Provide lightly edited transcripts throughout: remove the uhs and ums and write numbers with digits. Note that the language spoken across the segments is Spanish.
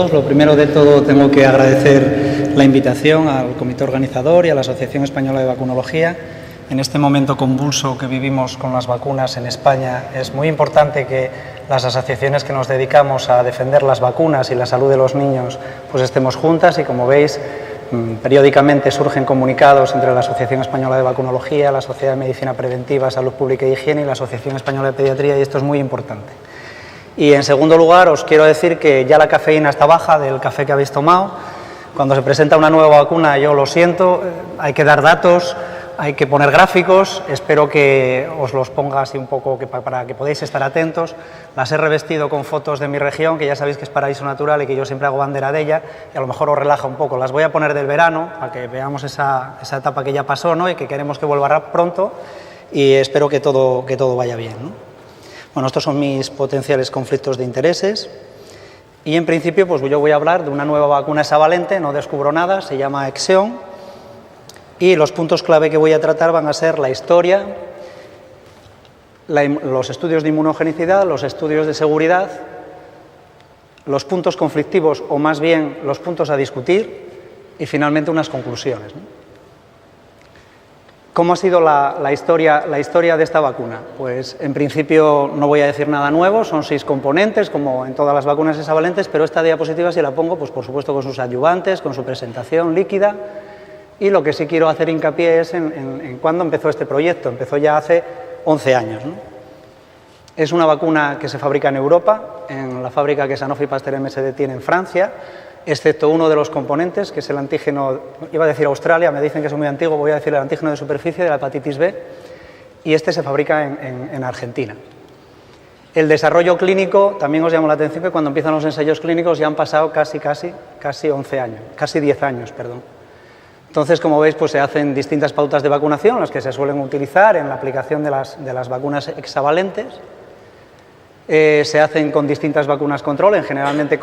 Lo primero de todo, tengo que agradecer la invitación al comité organizador y a la Asociación Española de Vacunología. En este momento convulso que vivimos con las vacunas en España, es muy importante que las asociaciones que nos dedicamos a defender las vacunas y la salud de los niños pues estemos juntas, y como veis, periódicamente surgen comunicados entre la Asociación Española de Vacunología, la Sociedad de Medicina Preventiva, Salud Pública y Higiene y la Asociación Española de Pediatría, y esto es muy importante. Y en segundo lugar, os quiero decir que ya la cafeína está baja del café que habéis tomado. Cuando se presenta una nueva vacuna, yo lo siento, hay que dar datos, hay que poner gráficos, espero que os los ponga así un poco para que podáis estar atentos. Las he revestido con fotos de mi región, que ya sabéis que es Paraíso Natural y que yo siempre hago bandera de ella, y a lo mejor os relaja un poco. Las voy a poner del verano, para que veamos esa etapa que ya pasó, ¿no?, y que queremos que vuelva pronto, y espero que todo vaya bien, ¿no? Bueno, estos son mis potenciales conflictos de intereses, y en principio pues yo voy a hablar de una nueva vacuna hexavalente, no descubro nada, se llama Exion, y los puntos clave que voy a tratar van a ser la historia, los estudios de inmunogenicidad, los estudios de seguridad, los puntos conflictivos, o más bien los puntos a discutir, y finalmente unas conclusiones, ¿no? ¿Cómo ha sido la historia de esta vacuna? Pues en principio no voy a decir nada nuevo, son 6 componentes, como en todas las vacunas hexavalentes, pero esta diapositiva, si la pongo, pues por supuesto con sus adyuvantes, con su presentación líquida, y lo que sí quiero hacer hincapié es en cuándo empezó este proyecto. Empezó ya hace 11 años, ¿no? Es una vacuna que se fabrica en Europa, en la fábrica que Sanofi Pasteur MSD tiene en Francia, excepto uno de los componentes, que es el antígeno, iba a decir Australia, me dicen que es muy antiguo, voy a decir el antígeno de superficie de la hepatitis B, y este se fabrica en Argentina. El desarrollo clínico, también os llamo la atención que cuando empiezan los ensayos clínicos ya han pasado casi 11 años, casi 10 años, perdón. Entonces, como veis, pues se hacen distintas pautas de vacunación, las que se suelen utilizar en la aplicación de las vacunas hexavalentes. Se hacen con distintas vacunas control, generalmente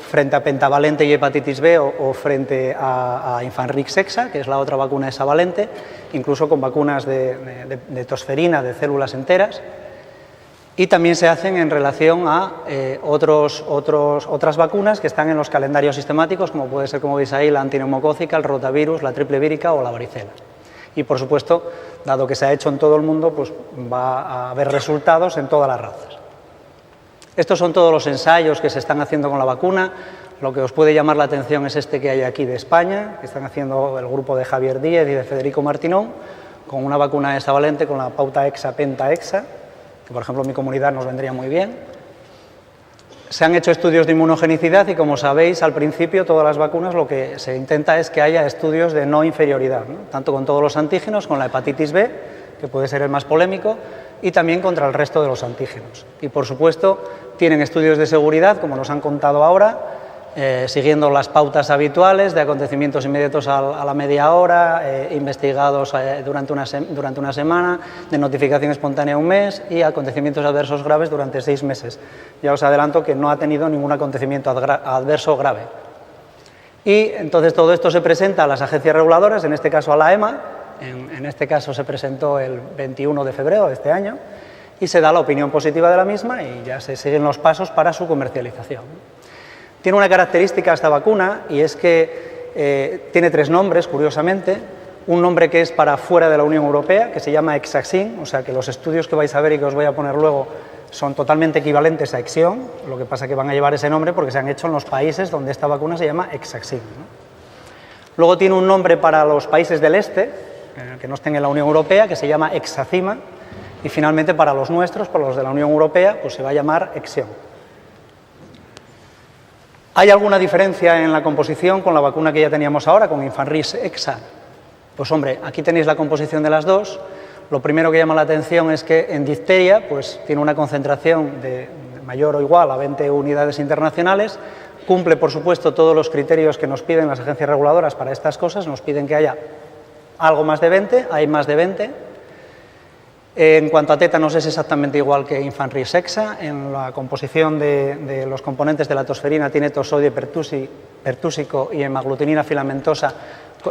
frente a pentavalente y hepatitis B o frente a Infanrix Hexa, que es la otra vacuna hexavalente, incluso con vacunas de tosferina de células enteras. Y también se hacen en relación a otras vacunas que están en los calendarios sistemáticos, como puede ser, como veis ahí, la antineumocócica, el rotavirus, la triple vírica o la varicela. Y, por supuesto, dado que se ha hecho en todo el mundo, pues va a haber resultados en todas las razas. Estos son todos los ensayos que se están haciendo con la vacuna. Lo que os puede llamar la atención es este que hay aquí de España, que están haciendo el grupo de Javier Díez y de Federico Martinón, con una vacuna hexavalente con la pauta hexa-penta-hexa, que por ejemplo en mi comunidad nos vendría muy bien. Se han hecho estudios de inmunogenicidad y, como sabéis, al principio todas las vacunas lo que se intenta es que haya estudios de no inferioridad, ¿no?, tanto con todos los antígenos, con la hepatitis B, que puede ser el más polémico, y también contra el resto de los antígenos. Y, por supuesto, tienen estudios de seguridad, como nos han contado ahora, siguiendo las pautas habituales de acontecimientos inmediatos a la media hora, investigados durante una semana, de notificación espontánea un mes y acontecimientos adversos graves durante 6 meses. Ya os adelanto que no ha tenido ningún acontecimiento adverso grave. Y entonces todo esto se presenta a las agencias reguladoras, en este caso a la EMA, en este caso se presentó el 21 de febrero de este año, y se da la opinión positiva de la misma y ya se siguen los pasos para su comercialización. Tiene una característica esta vacuna, y es que tiene 3 nombres, curiosamente. Un nombre que es para fuera de la Unión Europea, que se llama Exacin, o sea que los estudios que vais a ver y que os voy a poner luego son totalmente equivalentes a Exion, lo que pasa que van a llevar ese nombre porque se han hecho en los países donde esta vacuna se llama Exacin, ¿no? Luego tiene un nombre para los países del este, que no estén en la Unión Europea, que se llama Exacima, y finalmente para los nuestros, para los de la Unión Europea, pues se va a llamar Exion. ¿Hay alguna diferencia en la composición con la vacuna que ya teníamos ahora, con Infanrix Hexa? Pues hombre, aquí tenéis la composición de las dos. Lo primero que llama la atención es que en difteria pues tiene una concentración de mayor o igual a 20 unidades internacionales. Cumple, por supuesto, todos los criterios que nos piden las agencias reguladoras para estas cosas. Nos piden que haya algo más de 20, hay más de 20. En cuanto a tétanos es exactamente igual que Infanrix Hexa. En la composición de los componentes de la tosferina tiene tosoide pertúsico y hemaglutinina filamentosa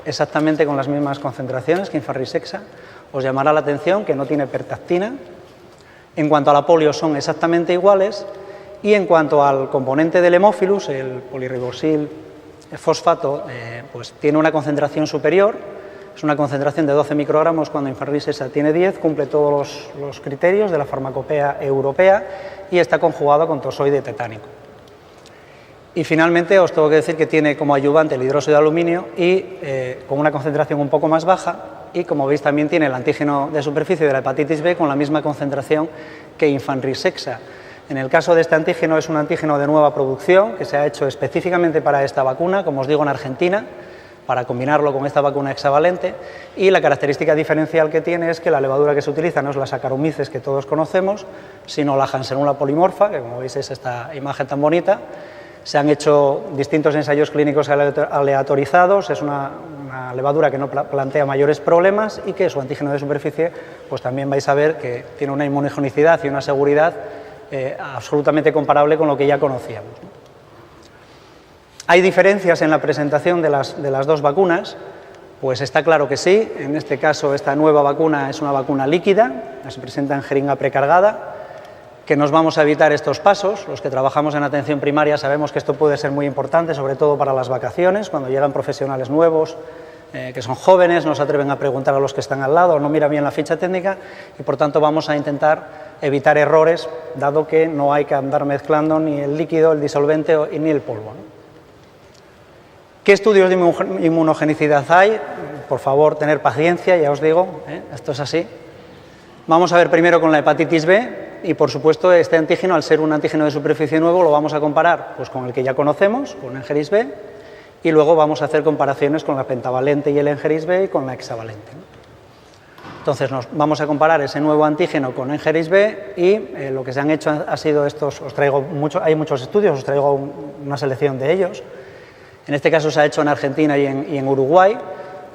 exactamente con las mismas concentraciones que Infanrix Hexa. Os llamará la atención que no tiene pertactina. En cuanto a la polio son exactamente iguales. Y en cuanto al componente del hemófilus, el polirribosil fosfato, pues tiene una concentración superior, es una concentración de 12 microgramos cuando Infanrix EXA tiene 10, cumple todos los criterios de la farmacopea europea y está conjugado con tozoide tetánico. Y finalmente os tengo que decir que tiene como ayudante el hidróxido de aluminio y con una concentración un poco más baja, y como veis también tiene el antígeno de superficie de la hepatitis B con la misma concentración que Infanrix EXA. En el caso de este antígeno es un antígeno de nueva producción que se ha hecho específicamente para esta vacuna, como os digo, en Argentina, para combinarlo con esta vacuna hexavalente, y la característica diferencial que tiene es que la levadura que se utiliza no es la Saccharomyces que todos conocemos, sino la Hansenula polimorfa, que como veis es esta imagen tan bonita. Se han hecho distintos ensayos clínicos aleatorizados, es una levadura que no plantea mayores problemas y que su antígeno de superficie, pues también vais a ver que tiene una inmunogenicidad y una seguridad absolutamente comparable con lo que ya conocíamos. ¿Hay diferencias en la presentación de las dos vacunas? Pues está claro que sí. En este caso, esta nueva vacuna es una vacuna líquida, se presenta en jeringa precargada, que nos vamos a evitar estos pasos. Los que trabajamos en atención primaria sabemos que esto puede ser muy importante, sobre todo para las vacaciones, cuando llegan profesionales nuevos, que son jóvenes, no se atreven a preguntar a los que están al lado, no miran bien la ficha técnica, y por tanto vamos a intentar evitar errores, dado que no hay que andar mezclando ni el líquido, el disolvente ni el polvo, ¿no? ¿Qué estudios de inmunogenicidad hay? Por favor, tener paciencia, ya os digo, esto es así. Vamos a ver primero con la hepatitis B, y por supuesto este antígeno, al ser un antígeno de superficie nuevo, lo vamos a comparar pues, con el que ya conocemos, con Engerix B, y luego vamos a hacer comparaciones con la pentavalente y el Engerix B y con la hexavalente, ¿no? Entonces vamos a comparar ese nuevo antígeno con Engerix B y lo que se han hecho ha sido estos, hay muchos estudios, os traigo una selección de ellos. En este caso se ha hecho en Argentina y en Uruguay,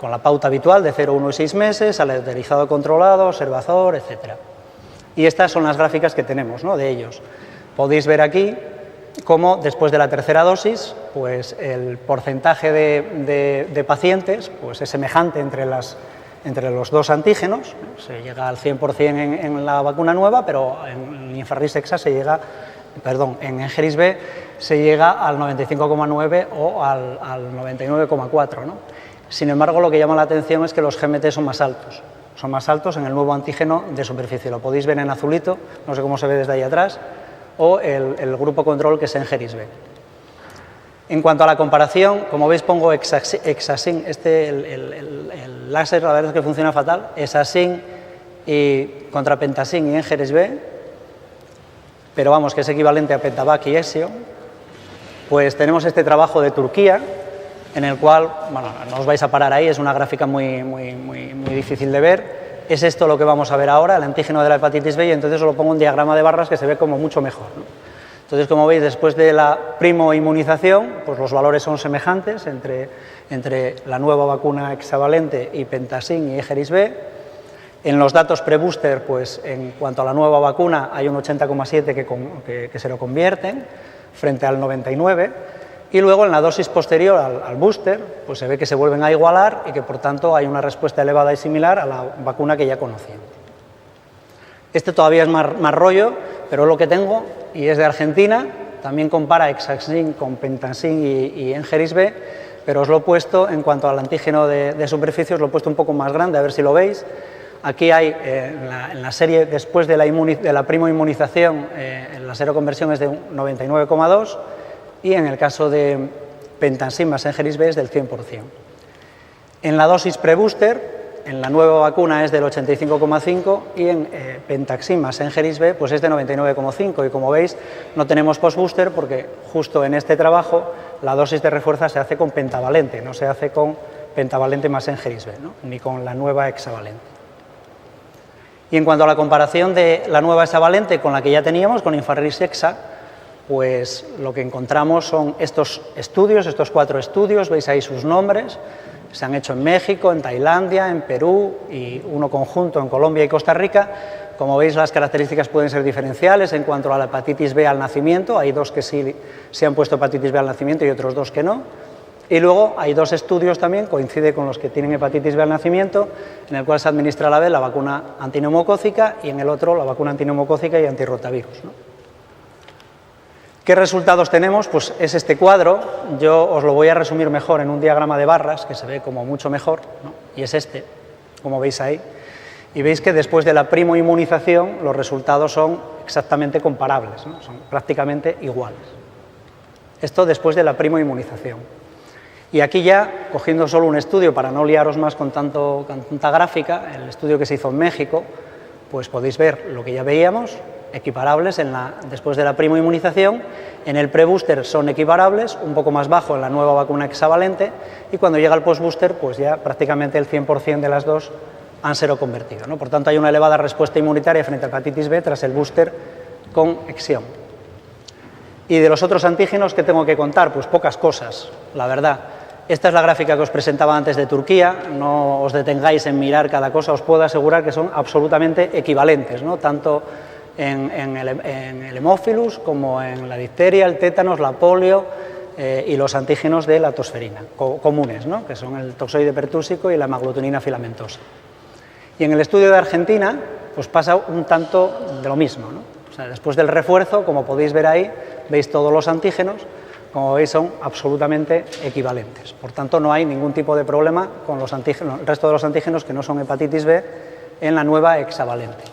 con la pauta habitual de 0, 1 y 6 meses, aleatorizado controlado, observador, etc. Y estas son las gráficas que tenemos, ¿no?, de ellos. Podéis ver aquí cómo después de la tercera dosis, pues el porcentaje de pacientes pues es semejante entre los dos antígenos, ¿no? Se llega al 100% en la vacuna nueva, pero en Infanrix EXA en Engerix B se llega al 95,9 o al 99,4, ¿no? Sin embargo, lo que llama la atención es que los GMT son más altos en el nuevo antígeno de superficie. Lo podéis ver en azulito, no sé cómo se ve desde ahí atrás, o el grupo control, que es Engerix B. En cuanto a la comparación, como veis pongo Hexasin, el láser, la verdad es que funciona fatal, Hexasin y contra Pentasin y Engerix B, pero vamos, que es equivalente a Pentavac y Exio. Pues tenemos este trabajo de Turquía, en el cual, bueno, no os vais a parar ahí, es una gráfica muy difícil de ver. Es esto lo que vamos a ver ahora, el antígeno de la hepatitis B, y entonces os lo pongo un diagrama de barras que se ve como mucho mejor, ¿no? Entonces, como veis, después de la primo-inmunización, pues los valores son semejantes entre la nueva vacuna hexavalente y Pentasin y Engerix B. En los datos pre-booster, pues en cuanto a la nueva vacuna, hay un 80,7 que se lo convierten, frente al 99, y luego en la dosis posterior al booster, pues se ve que se vuelven a igualar y que por tanto hay una respuesta elevada y similar a la vacuna que ya conocíamos. Este todavía es más rollo, pero es lo que tengo y es de Argentina, también compara Hexasin con Pentasin y Engerix B, pero os lo he puesto en cuanto al antígeno de superficie, os lo he puesto un poco más grande, a ver si lo veis. Aquí hay, en la serie después de la primo-inmunización, la seroconversión es de 99,2 y en el caso de Pentasin más Engerix B es del 100%. En la dosis pre-booster, en la nueva vacuna es del 85,5 y en Pentaxim más Engerix B pues es de 99,5, y como veis no tenemos post-booster porque justo en este trabajo la dosis de refuerzo se hace con pentavalente, no se hace con pentavalente más Engerix B, ¿no?, ni con la nueva hexavalente. Y en cuanto a la comparación de la nueva hexavalente con la que ya teníamos, con Infanrix EXA, pues lo que encontramos son estos estudios, estos 4 estudios, veis ahí sus nombres, se han hecho en México, en Tailandia, en Perú y uno conjunto en Colombia y Costa Rica. Como veis, las características pueden ser diferenciales en cuanto a la hepatitis B al nacimiento, hay 2 que sí se han puesto hepatitis B al nacimiento y otros 2 que no. Y luego hay 2 estudios también, coincide con los que tienen hepatitis B al nacimiento, en el cual se administra a la vez la vacuna antineumocócica y en el otro la vacuna antineumocócica y antirrotavirus, ¿no? ¿Qué resultados tenemos? Pues es este cuadro. Yo os lo voy a resumir mejor en un diagrama de barras, que se ve como mucho mejor, ¿no? Y es este, como veis ahí. Y veis que después de la primoinmunización los resultados son exactamente comparables, ¿no? Son prácticamente iguales. Esto después de la primoinmunización. Y aquí ya, cogiendo solo un estudio para no liaros más con tanta gráfica, el estudio que se hizo en México, pues podéis ver lo que ya veíamos, equiparables después de la primoinmunización. En el pre-booster son equiparables, un poco más bajo en la nueva vacuna hexavalente, y cuando llega el post-booster, pues ya prácticamente el 100% de las dos han seroconvertido, ¿no? Por tanto, hay una elevada respuesta inmunitaria frente a hepatitis B tras el booster con Exión. Y de los otros antígenos, ¿qué tengo que contar? Pues pocas cosas, la verdad. Esta es la gráfica que os presentaba antes de Turquía, no os detengáis en mirar cada cosa, os puedo asegurar que son absolutamente equivalentes, ¿no? Tanto en el hemófilus como en la difteria, el tétanos, la polio y los antígenos de la tosferina, comunes, ¿no? Que son el toxoide pertúsico y la hemaglutinina filamentosa. Y en el estudio de Argentina, pues pasa un tanto de lo mismo, ¿no? O sea, después del refuerzo, como podéis ver ahí, veis todos los antígenos, como veis son absolutamente equivalentes. Por tanto, no hay ningún tipo de problema con los antígenos, el resto de los antígenos que no son hepatitis B en la nueva hexavalente.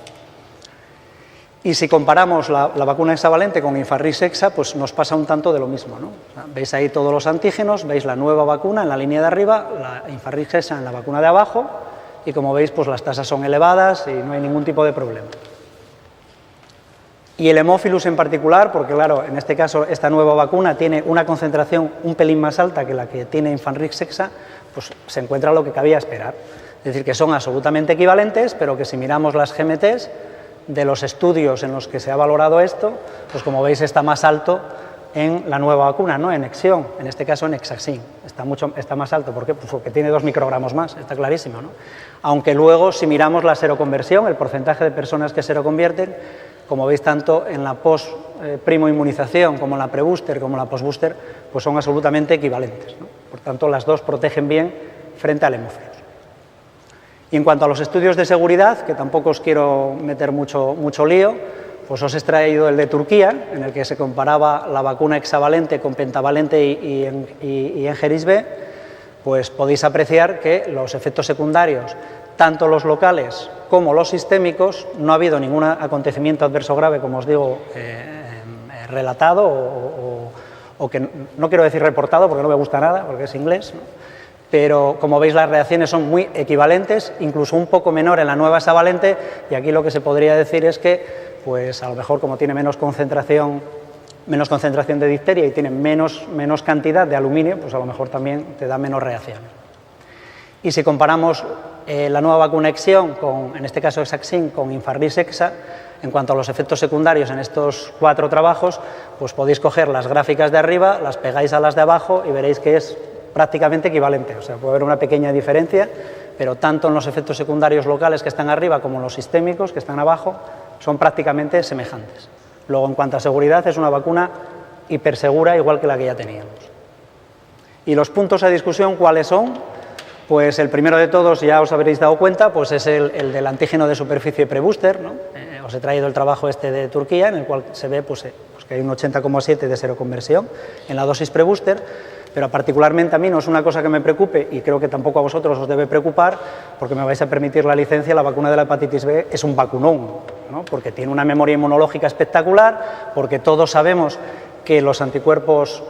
Y si comparamos la vacuna hexavalente con Infarrix hexa, pues nos pasa un tanto de lo mismo, ¿no? O sea, veis ahí todos los antígenos, veis la nueva vacuna en la línea de arriba, la Infarrix hexa en la vacuna de abajo, y como veis, pues las tasas son elevadas y no hay ningún tipo de problema. Y el hemófilus en particular, porque claro, en este caso esta nueva vacuna tiene una concentración un pelín más alta que la que tiene Infarrix hexa, pues se encuentra lo que cabía esperar. Es decir, que son absolutamente equivalentes, pero que si miramos las GMTs de los estudios en los que se ha valorado esto, pues como veis está más alto en la nueva vacuna, ¿no? En Exión, en este caso en Hexaxin, está más alto. ¿Por qué? Pues porque tiene 2 microgramos más, está clarísimo, ¿no? Aunque luego, si miramos la seroconversión, el porcentaje de personas que seroconvierten, como veis, tanto en la post-primoinmunización como en la pre-booster como en la post-booster, pues son absolutamente equivalentes, ¿no? Por tanto, las dos protegen bien frente al hemófilus. Y en cuanto a los estudios de seguridad, que tampoco os quiero meter mucho lío, pues os he traído el de Turquía, en el que se comparaba la vacuna hexavalente con pentavalente y Engerix B, pues podéis apreciar que los efectos secundarios, tanto los locales como los sistémicos, no ha habido ningún acontecimiento adverso grave, como os digo, relatado o que no quiero decir reportado porque no me gusta nada, porque es inglés, ¿no? Pero como veis las reacciones son muy equivalentes, incluso un poco menor en la nueva hexavalente, y aquí lo que se podría decir es que, pues a lo mejor como tiene menos concentración de difteria y tiene menos cantidad de aluminio, pues a lo mejor también te da menos reacciones. Y si comparamos la nueva vacuna Exión, en este caso Hexaxin, con Infarrix hexa, en cuanto a los efectos secundarios en estos 4 trabajos, pues podéis coger las gráficas de arriba, las pegáis a las de abajo y veréis que es prácticamente equivalente. O sea, puede haber una pequeña diferencia, pero tanto en los efectos secundarios locales que están arriba como en los sistémicos que están abajo, son prácticamente semejantes. Luego, en cuanto a seguridad, es una vacuna hipersegura, igual que la que ya teníamos. Y los puntos a discusión, ¿cuáles son? Pues el primero de todos, ya os habréis dado cuenta, pues es el del antígeno de superficie pre-booster, ¿no? Os he traído el trabajo este de Turquía, en el cual se ve pues que hay un 80,7 de seroconversión en la dosis pre-booster, pero particularmente a mí no es una cosa que me preocupe y creo que tampoco a vosotros os debe preocupar, porque me vais a permitir la licencia, la vacuna de la hepatitis B es un vacunón, ¿no? Porque tiene una memoria inmunológica espectacular, porque todos sabemos que los anticuerpos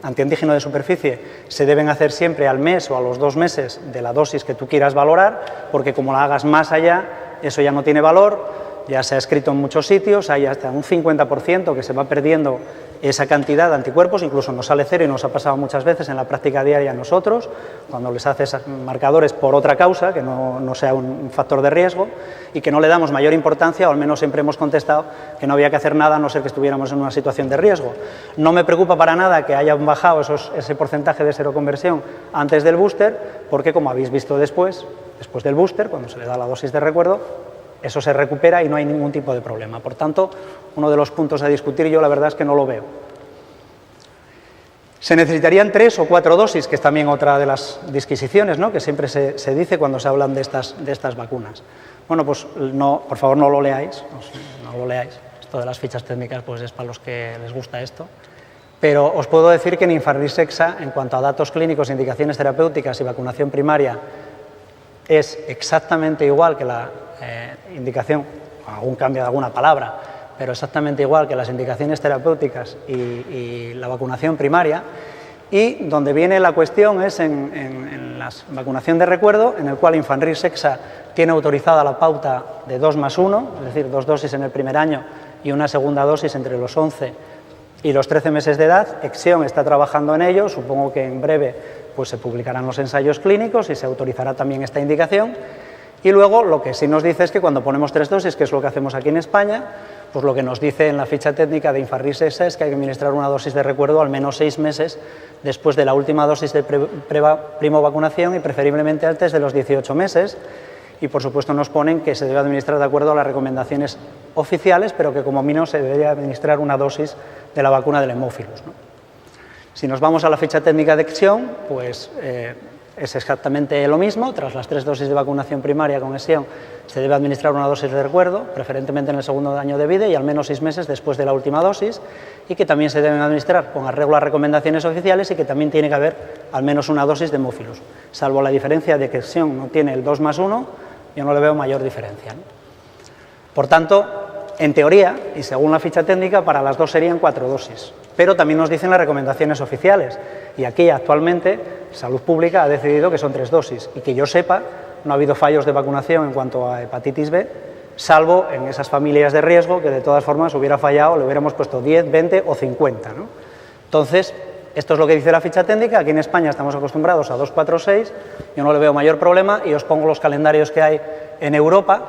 antiantígeno de superficie se deben hacer siempre al mes o a los 2 meses de la dosis que tú quieras valorar, porque como la hagas más allá, eso ya no tiene valor. Ya se ha escrito en muchos sitios, hay hasta un 50% que se va perdiendo esa cantidad de anticuerpos, incluso nos sale cero y nos ha pasado muchas veces en la práctica diaria a nosotros, cuando les haces marcadores por otra causa, que no sea un factor de riesgo, y que no le damos mayor importancia, o al menos siempre hemos contestado que no había que hacer nada a no ser que estuviéramos en una situación de riesgo. No me preocupa para nada que hayan bajado ese porcentaje de seroconversión antes del booster, porque como habéis visto después del booster, cuando se le da la dosis de recuerdo, eso se recupera y no hay ningún tipo de problema. Por tanto, uno de los puntos a discutir yo la verdad es que no lo veo. Se necesitarían 3 o 4 dosis, que es también otra de las disquisiciones, ¿no? Que siempre se dice cuando se hablan de estas vacunas. Bueno, pues no, por favor no lo leáis, Esto de las fichas técnicas pues es para los que les gusta esto. Pero os puedo decir que en Infanrix-Hexa, en cuanto a datos clínicos, indicaciones terapéuticas y vacunación primaria, es exactamente igual que la indicación, algún cambio de alguna palabra, pero exactamente igual que las indicaciones terapéuticas y la vacunación primaria. Y donde viene la cuestión es en la vacunación de recuerdo, en el cual Infanrix-Hexa tiene autorizada la pauta de 2+1, es decir, 2 dosis en el primer año y una segunda dosis entre los 11 y los 13 meses de edad. Exeon está trabajando en ello, supongo que en breve pues, se publicarán los ensayos clínicos y se autorizará también esta indicación. Y luego lo que sí nos dice es que cuando ponemos 3 dosis, que es lo que hacemos aquí en España, pues lo que nos dice en la ficha técnica de Infanrix-Hexa es que hay que administrar una dosis de recuerdo al menos 6 meses después de la última dosis de primo vacunación y preferiblemente antes de los 18 meses. Y por supuesto nos ponen que se debe administrar de acuerdo a las recomendaciones oficiales, pero que como mínimo se debe administrar una dosis de la vacuna del hemófilus, ¿no? Si nos vamos a la ficha técnica de Exeon, pues es exactamente lo mismo. Tras las 3 dosis de vacunación primaria con Exeon se debe administrar una dosis de recuerdo, preferentemente en el segundo año de vida y al menos 6 meses después de la última dosis, y que también se deben administrar con arreglo a recomendaciones oficiales y que también tiene que haber al menos una dosis de hemófilus. Salvo la diferencia de que Exeon no tiene el 2+1, yo no le veo mayor diferencia, ¿no? Por tanto, en teoría, y según la ficha técnica, para las dos serían 4 dosis. Pero también nos dicen las recomendaciones oficiales. Y aquí, actualmente, Salud Pública ha decidido que son 3 dosis. Y que yo sepa, no ha habido fallos de vacunación en cuanto a hepatitis B, salvo en esas familias de riesgo que de todas formas hubiera fallado, le hubiéramos puesto 10, 20 o 50, ¿no? Entonces, esto es lo que dice la ficha técnica. Aquí en España estamos acostumbrados a 2, 4, 6. Yo no le veo mayor problema y os pongo los calendarios que hay en Europa.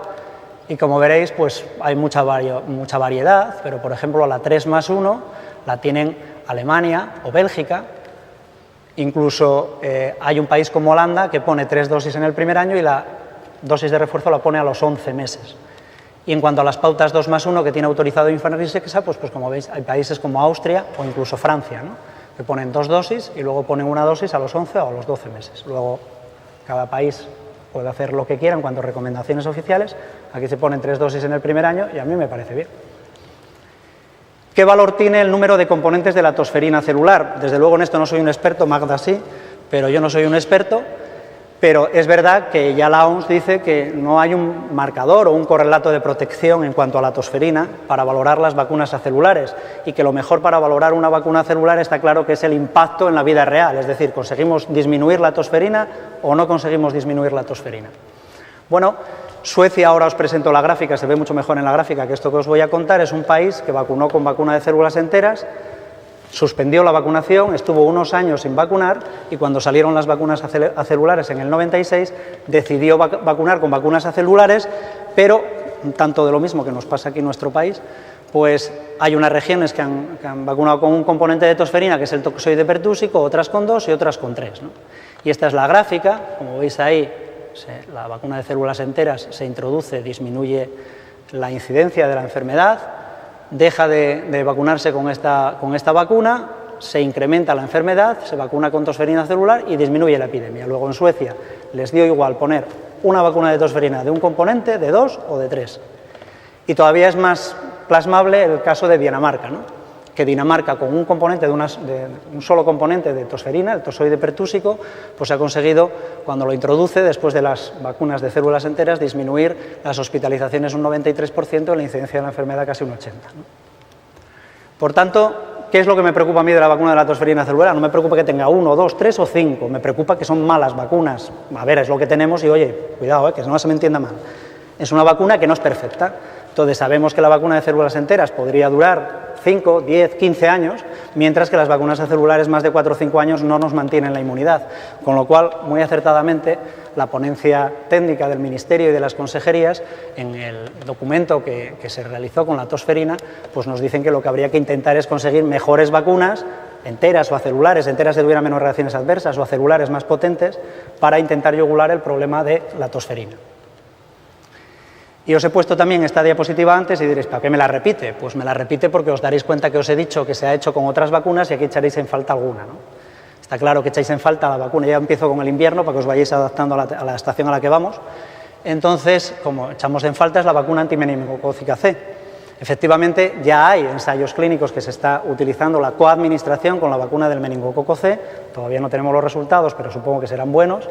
Y como veréis, pues hay mucha variedad, pero por ejemplo la 3+1 la tienen Alemania o Bélgica. Incluso hay un país como Holanda que pone 3 dosis en el primer año y la dosis de refuerzo la pone a los 11 meses. Y en cuanto a las pautas 2+1 que tiene autorizado Infanrix-Hexa, pues como veis hay países como Austria o incluso Francia, ¿no?, que ponen 2 dosis y luego ponen una dosis a los 11 o a los 12 meses. Luego cada país puede hacer lo que quiera en cuanto a recomendaciones oficiales. Aquí se ponen 3 dosis en el primer año y a mí me parece bien. ¿Qué valor tiene el número de componentes de la tosferina celular? Desde luego en esto no soy un experto, Magda sí, pero yo no soy un experto. Pero es verdad que ya la OMS dice que no hay un marcador o un correlato de protección en cuanto a la tosferina para valorar las vacunas acelulares, y que lo mejor para valorar una vacuna celular está claro que es el impacto en la vida real, es decir, ¿conseguimos disminuir la tosferina o no conseguimos disminuir la tosferina? Bueno, Suecia, ahora os presento la gráfica, se ve mucho mejor en la gráfica que esto que os voy a contar. Es un país que vacunó con vacuna de células enteras, suspendió la vacunación, estuvo unos años sin vacunar y cuando salieron las vacunas acelulares en el 96 decidió vacunar con vacunas acelulares, pero tanto de lo mismo que nos pasa aquí en nuestro país, pues hay unas regiones que han vacunado con un componente de tosferina que es el toxoide pertúsico, otras con 2 y otras con 3, ¿no? Y esta es la gráfica, como veis ahí, la vacuna de células enteras se introduce, disminuye la incidencia de la enfermedad. Deja de vacunarse con esta vacuna, se incrementa la enfermedad, se vacuna con tosferina celular y disminuye la epidemia. Luego en Suecia les dio igual poner una vacuna de tosferina de un componente, de 2 o de 3. Y todavía es más plasmable el caso de Dinamarca, ¿no?, que Dinamarca con un componente de un solo componente de tosferina, el toxoide pertúsico, pues ha conseguido, cuando lo introduce después de las vacunas de células enteras, disminuir las hospitalizaciones un 93% y la incidencia de la enfermedad casi un 80%, ¿no? Por tanto, ¿qué es lo que me preocupa a mí de la vacuna de la tosferina celular? No me preocupa que tenga 1, 2, 3 o 5, me preocupa que son malas vacunas. A ver, es lo que tenemos y oye, cuidado, que no se me entienda mal. Es una vacuna que no es perfecta. Entonces sabemos que la vacuna de células enteras podría durar 5, 10, 15 años, mientras que las vacunas acelulares más de 4 o 5 años no nos mantienen la inmunidad. Con lo cual, muy acertadamente, la ponencia técnica del Ministerio y de las consejerías, en el documento que se realizó con la tosferina, pues nos dicen que lo que habría que intentar es conseguir mejores vacunas, enteras o acelulares, enteras que tuvieran menos reacciones adversas o acelulares más potentes, para intentar yugular el problema de la tosferina. Y os he puesto también esta diapositiva antes y diréis, ¿para qué me la repite? Pues me la repite porque os daréis cuenta que os he dicho que se ha hecho con otras vacunas y aquí echaréis en falta alguna, ¿no? Está claro que echáis en falta la vacuna, ya empiezo con el invierno para que os vayáis adaptando a la estación a la que vamos. Entonces, como echamos en falta es la vacuna antimeningocócica C. Efectivamente, ya hay ensayos clínicos que se está utilizando la coadministración con la vacuna del meningococo C, todavía no tenemos los resultados, pero supongo que serán buenos.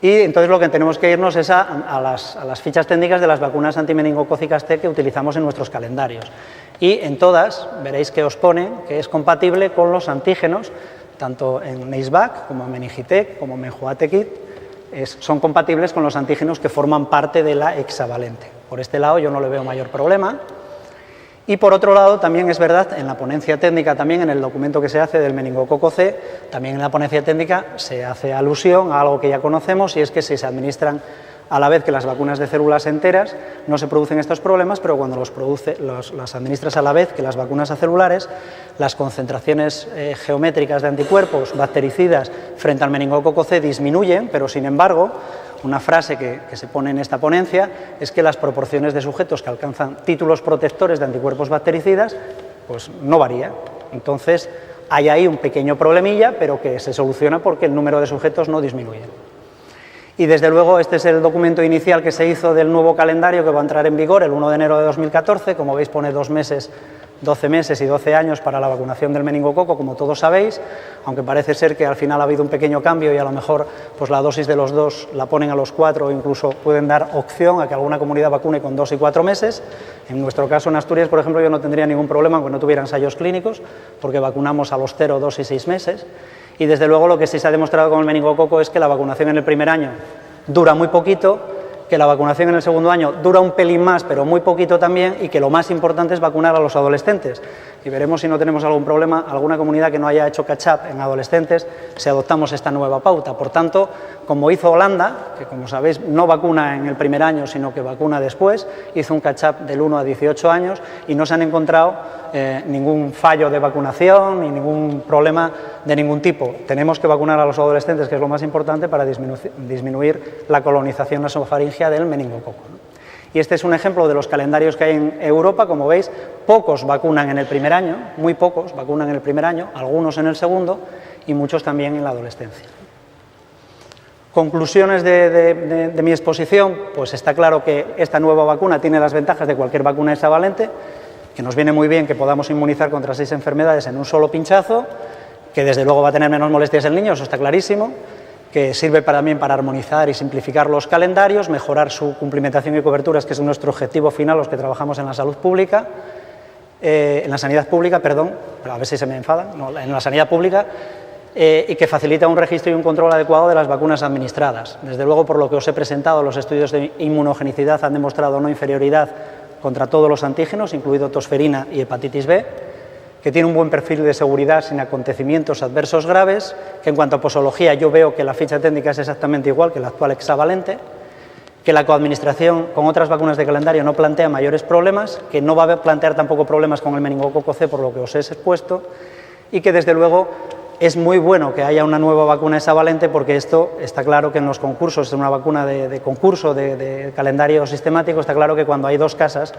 Y entonces lo que tenemos que irnos es a las fichas técnicas de las vacunas antimeningocócicas T que utilizamos en nuestros calendarios. Y en todas veréis que os pone que es compatible con los antígenos, tanto en Neisvac como en Meningitec, como en Menjoatequid, son compatibles con los antígenos que forman parte de la hexavalente. Por este lado yo no le veo mayor problema. Y por otro lado, también es verdad, en la ponencia técnica, también en el documento que se hace del meningococo C, también en la ponencia técnica se hace alusión a algo que ya conocemos, y es que si se administran a la vez que las vacunas de células enteras, no se producen estos problemas, pero cuando las administras a la vez que las vacunas acelulares, las concentraciones geométricas de anticuerpos bactericidas frente al meningococo C disminuyen, pero sin embargo, una frase que se pone en esta ponencia es que las proporciones de sujetos que alcanzan títulos protectores de anticuerpos bactericidas pues no varía. Entonces, hay ahí un pequeño problemilla, pero que se soluciona porque el número de sujetos no disminuye. Y desde luego este es el documento inicial que se hizo del nuevo calendario que va a entrar en vigor el 1 de enero de 2014, como veis pone 2 meses, 12 meses y 12 años para la vacunación del meningococo, como todos sabéis, aunque parece ser que al final ha habido un pequeño cambio y a lo mejor pues la dosis de los 2 la ponen a los 4 o incluso pueden dar opción a que alguna comunidad vacune con 2 y 4 meses. En nuestro caso en Asturias, por ejemplo, yo no tendría ningún problema aunque no tuviera ensayos clínicos, porque vacunamos a los 0, 2 y 6 meses. Y desde luego lo que sí se ha demostrado con el meningococo es que la vacunación en el primer año dura muy poquito, que la vacunación en el segundo año dura un pelín más, pero muy poquito también, y que lo más importante es vacunar a los adolescentes. Y veremos si no tenemos algún problema, alguna comunidad que no haya hecho catch-up en adolescentes, si adoptamos esta nueva pauta. Por tanto, como hizo Holanda, que como sabéis no vacuna en el primer año, sino que vacuna después, hizo un catch-up del 1 a 18 años y no se han encontrado ningún fallo de vacunación ni ningún problema de ningún tipo. Tenemos que vacunar a los adolescentes, que es lo más importante, para disminuir la colonización nasofaringea del meningococo, ¿no? Y este es un ejemplo de los calendarios que hay en Europa. Como veis, pocos vacunan en el primer año, muy pocos vacunan en el primer año, algunos en el segundo y muchos también en la adolescencia. Conclusiones de mi exposición, pues está claro que esta nueva vacuna tiene las ventajas de cualquier vacuna hexavalente, que nos viene muy bien que podamos inmunizar contra 6 enfermedades en un solo pinchazo, que desde luego va a tener menos molestias en el niño, eso está clarísimo, que sirve también para armonizar y simplificar los calendarios, mejorar su cumplimentación y coberturas, que es nuestro objetivo final, los que trabajamos en la salud pública, en la sanidad pública, perdón, a ver si se me enfadan, no, en la sanidad pública, y que facilita un registro y un control adecuado de las vacunas administradas. Desde luego, por lo que os he presentado, los estudios de inmunogenicidad han demostrado no inferioridad contra todos los antígenos, incluido tosferina y hepatitis B, que tiene un buen perfil de seguridad sin acontecimientos adversos graves, que en cuanto a posología yo veo que la ficha técnica es exactamente igual que la actual hexavalente, que la coadministración con otras vacunas de calendario no plantea mayores problemas, que no va a plantear tampoco problemas con el meningococo C por lo que os he expuesto, y que desde luego es muy bueno que haya una nueva vacuna hexavalente, porque esto está claro que en los concursos, es una vacuna de concurso de calendario sistemático, está claro que cuando hay 2 casas,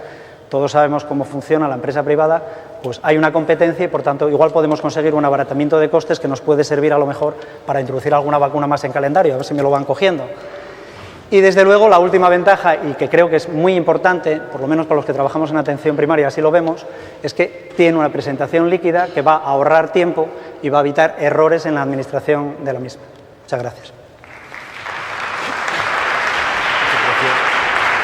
todos sabemos cómo funciona la empresa privada, pues hay una competencia y por tanto igual podemos conseguir un abaratamiento de costes que nos puede servir a lo mejor para introducir alguna vacuna más en calendario, a ver si me lo van cogiendo. Y desde luego la última ventaja, y que creo que es muy importante, por lo menos para los que trabajamos en atención primaria así lo vemos, es que tiene una presentación líquida que va a ahorrar tiempo y va a evitar errores en la administración de la misma. Muchas gracias.